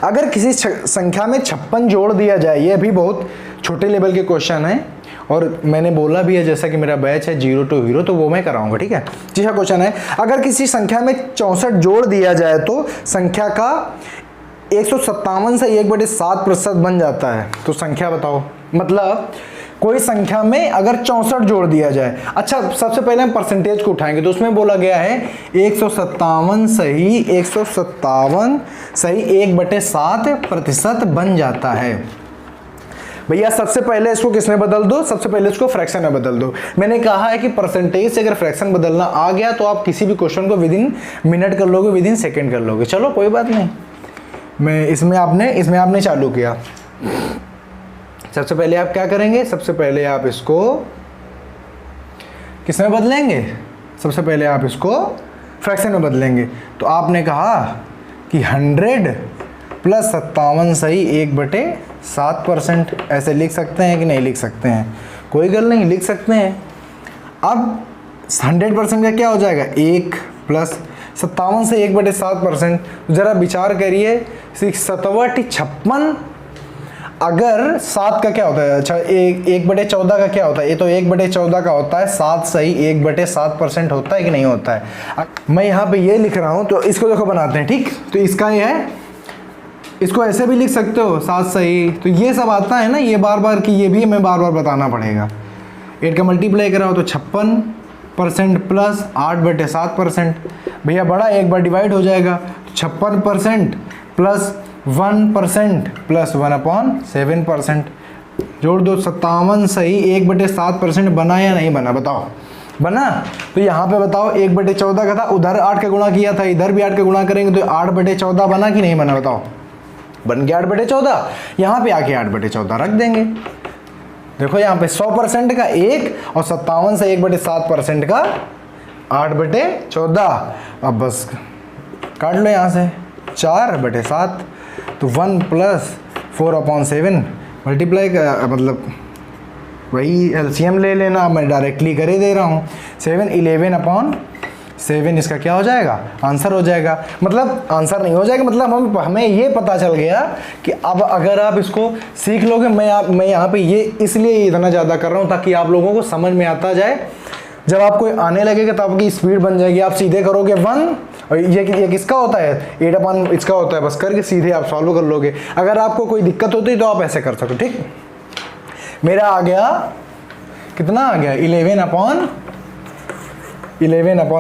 अगर किसी संख्या में 56 जोड़ दिया जाए, ये भी बहुत छोटे लेवल के क्वेश्चन है, और मैंने बोला भी है जैसा कि मेरा बैच है 0 to हीरो, तो वो मैं कराऊंगा, ठीक है। तीसरा क्वेश्चन है, अगर किसी संख्या में 64 जोड़ दिया जाए तो संख्या का 157 से 1/7% बन जाता है, तो संख्या बताओ। मतलब कोई संख्या में अगर 64 जोड़ दिया जाए, अच्छा सबसे पहले हम परसेंटेज को उठाएंगे, तो उसमें बोला गया है 157 सही 1/7% बन जाता है। भैया सबसे पहले इसको किसमें बदल दो, सबसे पहले इसको फ्रैक्शन में बदल दो। मैंने कहा है कि परसेंटेज से अगर फ्रैक्शन बदलना आ गया तो आप किसी भी क्वेश्चन को विदिन मिनट कर लोगे, विदिन सेकेंड कर लोगे। चलो कोई बात नहीं, मैं इसमें आपने चालू किया। सबसे पहले आप क्या करेंगे, सबसे पहले आप इसको किसमें बदलेंगे, सबसे पहले आप इसको फ्रैक्शन में बदलेंगे। तो आपने कहा कि 100 + 57 सही 1/7%, ऐसे लिख सकते हैं कि नहीं लिख सकते हैं, कोई गल नहीं, लिख सकते हैं। अब 100% का क्या हो जाएगा, 1 + 57 से 1/7%। ज़रा विचार करिए, 57 अगर 7 का क्या होता है, अच्छा 1/14 का क्या होता है, ये तो 1/14 का होता है, 7 सही 1/7% होता है कि नहीं होता है। मैं यहाँ पे ये लिख रहा हूँ, तो इसको देखो बनाते हैं, ठीक। तो इसका ये है, इसको ऐसे भी लिख सकते हो 7 सही, तो ये सब आता है ना, ये बार बार की, ये भी हमें बार बार बताना पड़ेगा। 8 का मल्टीप्लाई कराओ तो 56% + 8/7%। भैया बड़ा एक बार डिवाइड हो जाएगा, 56% + 1% + 1/7%। जोड़ दो, 57 सही 1/7% बना या नहीं बना, बताओ। बना। तो यहाँ पे बताओ 1/14 का था, उधर 8 का गुणा किया था, इधर भी 8 का गुणा करेंगे तो 8/14 बना कि नहीं बना, बताओ। बन गया 8/14। यहाँ पे आके 8/14 रख देंगे। देखो यहाँ पे 100% का 1 और 57 से 1/7% का 8/14। अब बस काट लो यहाँ से, 4/7, तो 1 + 4/7 मल्टीप्लाई का, मतलब वही एलसीएम ले लेना, मैं डायरेक्टली कर ही दे रहा हूँ। 7 11/7 इसका क्या हो जाएगा, आंसर हो जाएगा। मतलब आंसर नहीं हो जाएगा, मतलब हमें ये पता चल गया कि अब अगर आप इसको सीख लोगे, मैं यहाँ पे ये इसलिए इतना ज़्यादा कर रहा हूँ ताकि आप लोगों को समझ में आता जाए। जब आपको आने लगेगा तो आपकी स्पीड बन जाएगी, आप सीधे करोगे 1, और ये किसका होता है, 8/, इसका होता है, बस करके सीधे आप सॉल्व कर लोगे। अगर आपको कोई दिक्कत होती है तो आप ऐसे कर सकते हो, ठीक। मेरा आ गया, कितना आ गया, 11/11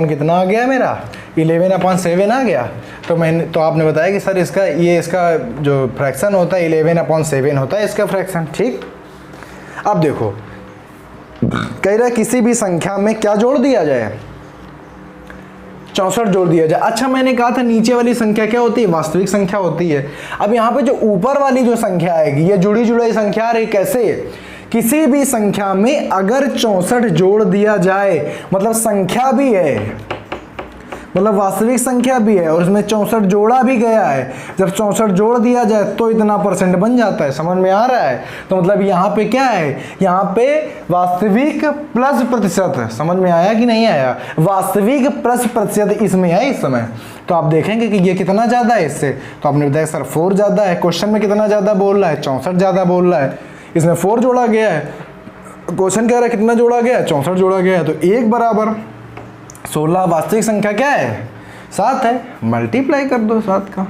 कितना आ गया मेरा, 11/7 आ गया। तो आपने बताया कि सर इसका जो फ्रैक्शन होता है 11/7 होता है इसका फ्रैक्शन, ठीक। अब देखो कह रहा है किसी भी संख्या में क्या जोड़ दिया जाए, 64 जोड़ दिया जाए। अच्छा मैंने कहा था नीचे वाली संख्या क्या होती है, वास्तविक संख्या होती है। अब यहाँ पे जो ऊपर वाली जो संख्या आएगी, ये जुड़ी जुड़ी संख्या आ रही, कैसे, किसी भी संख्या में अगर 64 जोड़ दिया जाए, मतलब संख्या भी है, मतलब वास्तविक संख्या भी है और उसमें 64 जोड़ा भी गया है। जब 64 जोड़ दिया जाए तो इतना % बन जाता है, समझ में आ रहा है। तो मतलब यहाँ पे क्या है, यहाँ पे वास्तविक प्लस प्रतिशत है, समझ में आया कि नहीं आया, वास्तविक प्लस प्रतिशत इसमें है इस समय। तो आप देखेंगे कि ये कितना ज़्यादा है इससे, तो आपने बताया सर 4 ज़्यादा है। क्वेश्चन में कितना ज़्यादा बोल रहा है, 64 ज़्यादा बोल रहा है, इसमें 4 जोड़ा गया है। क्वेश्चन कह रहा है कितना जोड़ा गया है, 64 जोड़ा गया है। तो 1 बराबर 16 वास्तविक संख्या क्या है, 7 है, मल्टीप्लाई कर दो 7 का।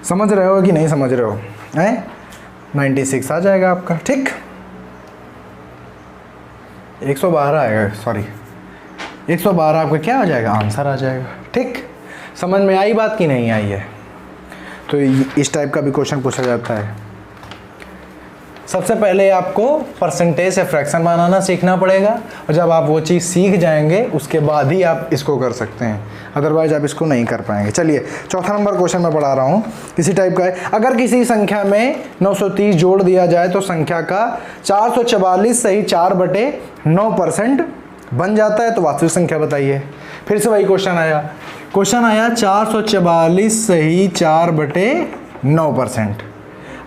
समझ रहे हो कि नहीं समझ रहे हो, हैं 96 आ जाएगा आपका, ठीक। 112 आएगा, सॉरी 112 आपका क्या आ जाएगा, आंसर आ जाएगा, ठीक। समझ में आई बात कि नहीं आई है। तो इस टाइप का भी क्वेश्चन पूछा जाता है। सबसे पहले आपको परसेंटेज से फ्रैक्शन बनाना सीखना पड़ेगा, और जब आप वो चीज़ सीख जाएंगे उसके बाद ही आप इसको कर सकते हैं, अदरवाइज आप इसको नहीं कर पाएंगे। चलिए चौथा नंबर क्वेश्चन मैं पढ़ा रहा हूँ, किसी टाइप का है। अगर किसी संख्या में 930 जोड़ दिया जाए तो संख्या का 444 सही 4/9% बन जाता है, तो वास्तविक संख्या बताइए। फिर से वही क्वेश्चन आया 444 सही 4/9%।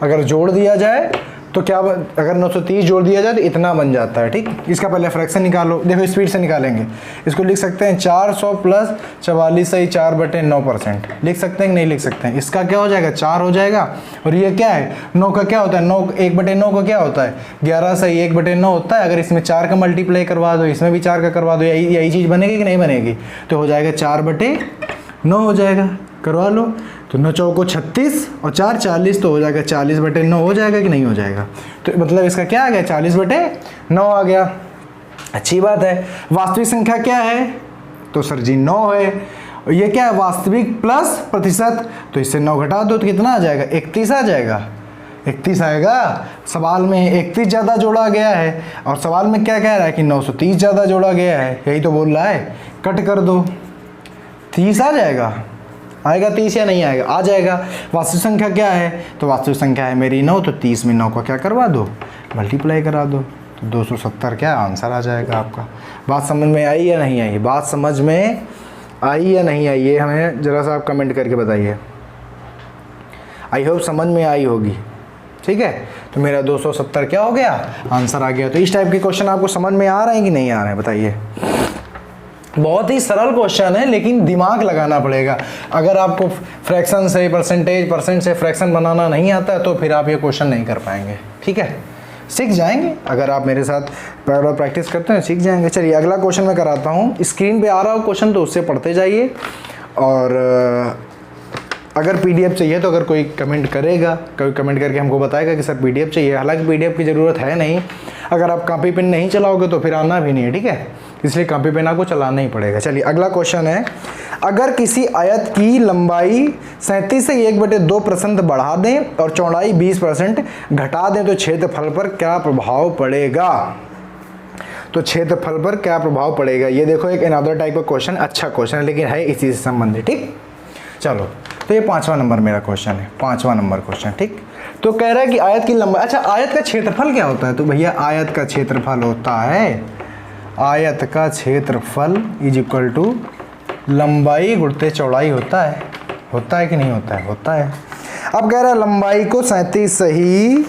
अगर जोड़ दिया जाए तो क्या अगर 930 जोड़ दिया जाए तो इतना बन जाता है, ठीक। इसका पहले फ्रैक्शन निकालो, देखो स्पीड से निकालेंगे। इसको लिख सकते हैं 400 प्लस 44/4/9%, लिख सकते हैं कि नहीं लिख सकते हैं। इसका क्या हो जाएगा, 4 हो जाएगा। और ये क्या है, 9 का क्या होता है, 9 1/9 का क्या होता है, 11/1/9 होता है। अगर इसमें 4 का मल्टीप्लाई करवा दो, इसमें भी 4 का करवा दो, यही चीज़ बनेगी कि नहीं बनेगी, तो हो जाएगा 4/9 हो जाएगा, करवा लो। तो 9 चौको 36 और 4 40, तो हो जाएगा 40/9 हो जाएगा कि नहीं हो जाएगा। तो मतलब इसका क्या आ गया, 40/9 आ गया। अच्छी बात है। वास्तविक संख्या क्या है, तो सर जी 9 है। और ये क्या है, वास्तविक प्लस प्रतिशत, तो इससे 9 घटा दो तो कितना आ जाएगा, 31 आ जाएगा। 31 आएगा। सवाल में 31 ज़्यादा जोड़ा गया है, और सवाल में क्या कह रहा है कि 930 ज़्यादा जोड़ा गया है, यही तो बोल रहा है। कट कर दो, 30 आ जाएगा, आएगा 30 या नहीं आएगा, आ जाएगा। वास्तविक संख्या क्या है, तो वास्तविक संख्या है मेरी 9, तो 30 में 9 का क्या करवा दो, मल्टीप्लाई करा दो, तो 270 क्या आंसर आ जाएगा आपका। बात समझ में आई या नहीं आई, बात समझ में आई या नहीं आई, ये हमें ज़रा सा आप कमेंट करके बताइए। आई होप समझ में आई होगी, ठीक है। तो मेरा 270 क्या हो गया, आंसर आ गया। तो इस टाइप के क्वेश्चन आपको समझ में आ रहे हैं कि नहीं आ रहे हैं, बताइए। बहुत ही सरल क्वेश्चन है, लेकिन दिमाग लगाना पड़ेगा। अगर आपको फ्रैक्शन से परसेंट से फ्रैक्शन बनाना नहीं आता है, तो फिर आप ये क्वेश्चन नहीं कर पाएंगे, ठीक है। सीख जाएंगे, अगर आप मेरे साथ प्रैक्टिस करते हैं सीख जाएंगे। चलिए अगला क्वेश्चन मैं कराता हूँ। स्क्रीन पे आ रहा हो क्वेश्चन, तो उससे पढ़ते जाइए। और अगर पीडीएफ चाहिए तो अगर कोई कमेंट करेगा, कोई कमेंट करके हमको बताएगा कि सर पीडीएफ चाहिए, हालांकि पीडीएफ की ज़रूरत है नहीं। अगर आप कॉपी पेन नहीं चलाओगे तो फिर आना भी नहीं है, ठीक है। इसलिए कॉपी पेन आपको चलाना ही पड़ेगा। चलिए अगला क्वेश्चन है, अगर किसी आयत की लंबाई 37 से 1/2% बढ़ा दें और चौड़ाई 20% घटा दें तो क्षेत्रफल पर क्या प्रभाव पड़ेगा। तो क्षेत्रफल पर क्या प्रभाव पड़ेगा, ये देखो एक अनदर टाइप का क्वेश्चन, अच्छा क्वेश्चन है, लेकिन है इसी से संबंधित, ठीक। चलो तो ये 5वां नंबर मेरा क्वेश्चन है, 5वां नंबर क्वेश्चन, ठीक। तो कह रहा है कि आयत की लंबाई, अच्छा आयत का क्षेत्रफल क्या होता है, तो भैया आयत का क्षेत्रफल होता है, आयत का क्षेत्रफल इज इक्वल टू लंबाई गुणित चौड़ाई होता है कि नहीं होता है, होता है। अब कह रहा है लंबाई को 37 सही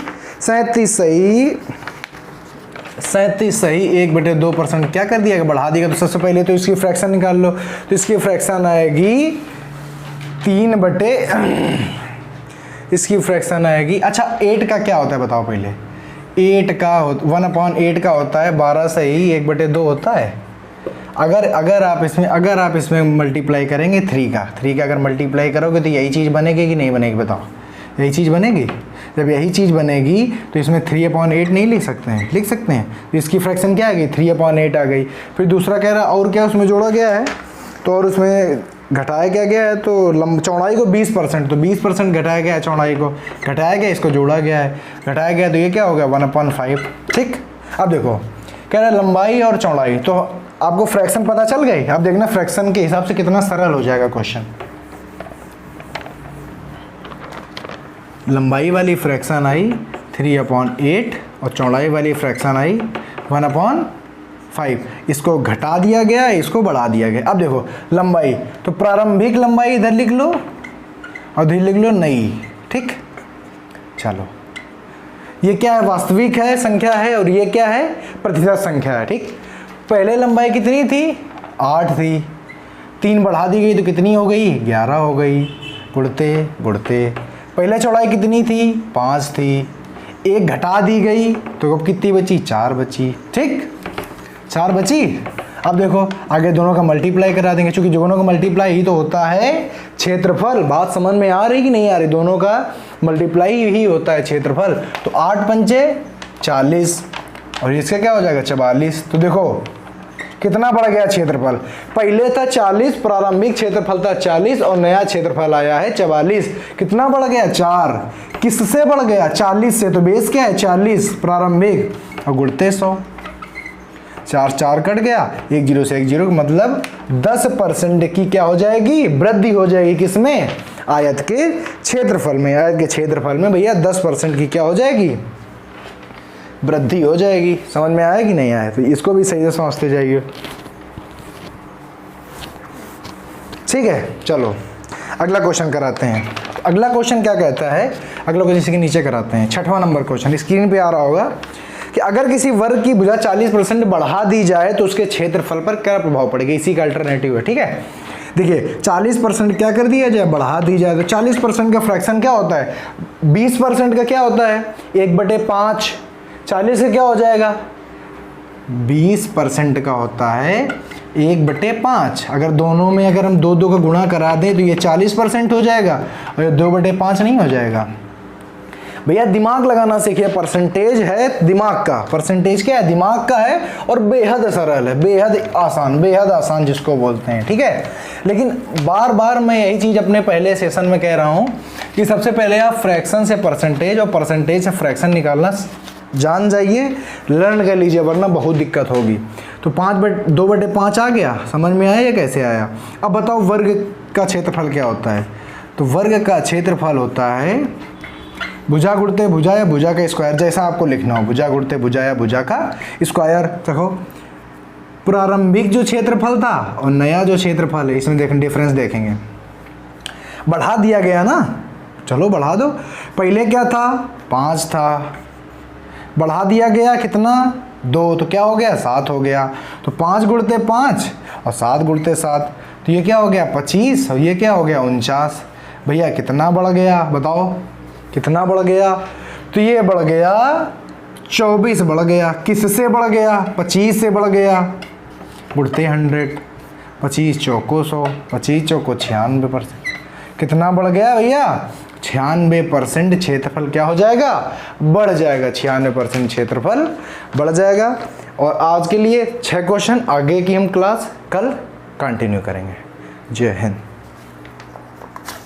1/2% क्या कर दिया, बढ़ा दिया। तो सबसे पहले तो इसकी फ्रैक्शन निकाल लो, तो इसकी फ्रैक्शन आएगी 3 इसकी फ्रैक्शन आएगी। अच्छा 8 का क्या होता है बताओ पहले, 8 का 1/8 का होता है 12 से ही 1/2 होता है। अगर आप इसमें मल्टीप्लाई करेंगे 3 का अगर मल्टीप्लाई करोगे तो यही चीज़ बनेगी कि नहीं बनेगी, बताओ। यही चीज़ बनेगी। जब यही चीज़ बनेगी तो इसमें 3/8 नहीं लिख सकते हैं, लिख सकते हैं। तो इसकी फ्रैक्शन क्या आ गई, 3/8 आ गई। फिर दूसरा कह रहा और क्या उसमें जोड़ा गया है, तो और उसमें घटाया क्या गया है, तो चौड़ाई को 20%, तो 20% घटाया गया है, चौड़ाई को घटाया गया, इसको जोड़ा गया है, घटाया गया, तो ये क्या हो गया 1/5, ठीक। अब देखो कह रहा है लंबाई और चौड़ाई, तो आपको फ्रैक्शन पता चल गई। अब देखना फ्रैक्शन के हिसाब से कितना सरल हो जाएगा क्वेश्चन। लंबाई वाली फ्रैक्शन आई 3/8 और चौड़ाई वाली फ्रैक्शन आई 1/5। इसको घटा दिया गया, इसको बढ़ा दिया गया। अब देखो लंबाई, तो प्रारंभिक लंबाई इधर लिख लो और इधर लिख लो नई, ठीक। चलो ये क्या है, वास्तविक है संख्या है, और ये क्या है, प्रतिशत संख्या है, ठीक। पहले लंबाई कितनी थी, 8 थी, 3 बढ़ा दी गई तो कितनी हो गई, 11 हो गई, गुणते। पहले चौड़ाई कितनी थी, 5 थी, 1 घटा दी गई तो अब कितनी बची, 4 बची, ठीक। 4 बची। अब देखो आगे दोनों का मल्टीप्लाई करा देंगे, क्योंकि दोनों का मल्टीप्लाई ही तो होता है क्षेत्रफल। बात समझ में आ रही कि नहीं आ रही, दोनों का मल्टीप्लाई ही होता है क्षेत्रफल। तो 8 पंचे 40 और इसका क्या हो जाएगा 44। तो देखो कितना बढ़ गया क्षेत्रफल, पहले था 40, प्रारंभिक क्षेत्रफल था 40 और नया क्षेत्रफल आया है 44। कितना बढ़ गया, 4। किससे बढ़ गया, 40 से। तो बेस क्या है 40 प्रारंभिक और गुणते 100, 4 कट गया, 1 0 से 1 0, मतलब 10% की क्या हो जाएगी, वृद्धि हो जाएगी। किसमें, आयत के क्षेत्रफल में। आयत के क्षेत्रफल में भैया 10% की क्या हो जाएगी, वृद्धि हो जाएगी। समझ में आया कि नहीं आया, तो इसको भी सही से समझते जाइए, ठीक है। चलो अगला क्वेश्चन कराते हैं। अगला क्वेश्चन क्या कहता है, अगला क्वेश्चन के नीचे कराते हैं। 6वां नंबर क्वेश्चन स्क्रीन पे आ रहा होगा कि अगर किसी वर्ग की भुजा 40% बढ़ा दी जाए तो उसके क्षेत्रफल पर क्या प्रभाव पड़ेगा। इसी का अल्टरनेटिव है, ठीक है। देखिए 40% क्या कर दिया जाए, बढ़ा दी जाए। तो 40% का फ्रैक्शन क्या होता है, 20% का क्या होता है, 1/5। 40 से क्या हो जाएगा, 20% का होता है 1/5। अगर दोनों में अगर हम 2 का गुणा करा दें तो ये 40% हो जाएगा और ये 2/5 नहीं हो जाएगा। भैया दिमाग लगाना सीखिए। परसेंटेज है दिमाग का, परसेंटेज क्या है, दिमाग का है और बेहद सरल है, बेहद आसान जिसको बोलते हैं, ठीक है। लेकिन बार बार मैं यही चीज़ अपने पहले सेशन में कह रहा हूँ कि सबसे पहले आप फ्रैक्शन से परसेंटेज और परसेंटेज से फ्रैक्शन निकालना जान जाइए, लर्न कर लीजिए, वरना बहुत दिक्कत होगी। तो 2/5 आ गया, समझ में आया या कैसे आया। अब बताओ वर्ग का क्षेत्रफल क्या होता है। तो वर्ग का क्षेत्रफल होता है भुजा गुणते भुजा या भुजा का स्क्वायर, जैसा आपको लिखना हो, भुजा गुणते भुजा या भुजा का स्क्वायर। देखो प्रारंभिक जो क्षेत्रफल था और नया जो क्षेत्रफल है, इसमें देखें डिफरेंस देखेंगे, बढ़ा दिया गया ना, चलो बढ़ा दो। पहले क्या था, 5 था, बढ़ा दिया गया कितना, 2, तो क्या हो गया, 7 हो गया। तो 5 गुणते 5 और 7 गुणते 7, तो ये क्या हो गया 25 और ये क्या हो गया 49। भैया कितना बढ़ गया, बताओ कितना बढ़ गया। तो ये बढ़ गया 24 बढ़ गया। किससे बढ़ गया, 25 से बढ़ गया। गुणते 100, 25 चौको 100, 25 चौको 96%। कितना बढ़ गया भैया, 96% क्षेत्रफल क्या हो जाएगा, बढ़ जाएगा। 96% क्षेत्रफल बढ़ जाएगा। और आज के लिए 6 क्वेश्चन, आगे की हम क्लास कल कंटिन्यू करेंगे। जय हिंद।